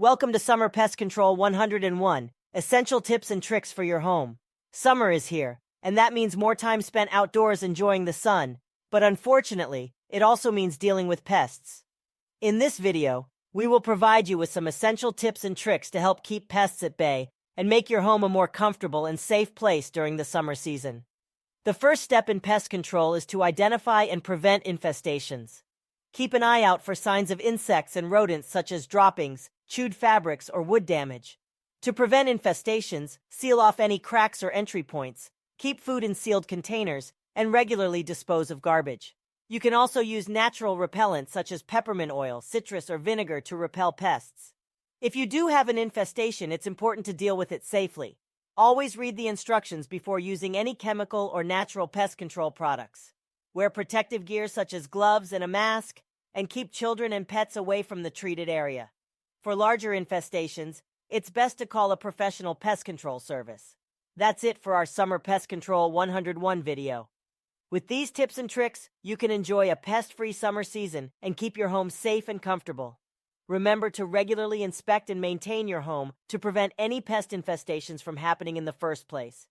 Welcome to Summer Pest Control 101, essential tips and tricks for your home. Summer is here, and that means more time spent outdoors enjoying the sun, but unfortunately, it also means dealing with pests. In this video, we will provide you with some essential tips and tricks to help keep pests at bay and make your home a more comfortable and safe place during the summer season. The first step in pest control is to identify and prevent infestations. Keep an eye out for signs of insects and rodents such as droppings, chewed fabrics, or wood damage. To prevent infestations, seal off any cracks or entry points, keep food in sealed containers, and regularly dispose of garbage. You can also use natural repellents such as peppermint oil, citrus, or vinegar to repel pests. If you do have an infestation, it's important to deal with it safely. Always read the instructions before using any chemical or natural pest control products. Wear protective gear such as gloves and a mask, and keep children and pets away from the treated area. For larger infestations, it's best to call a professional pest control service. That's it for our Summer Pest Control 101 video. With these tips and tricks, you can enjoy a pest-free summer season and keep your home safe and comfortable. Remember to regularly inspect and maintain your home to prevent any pest infestations from happening in the first place.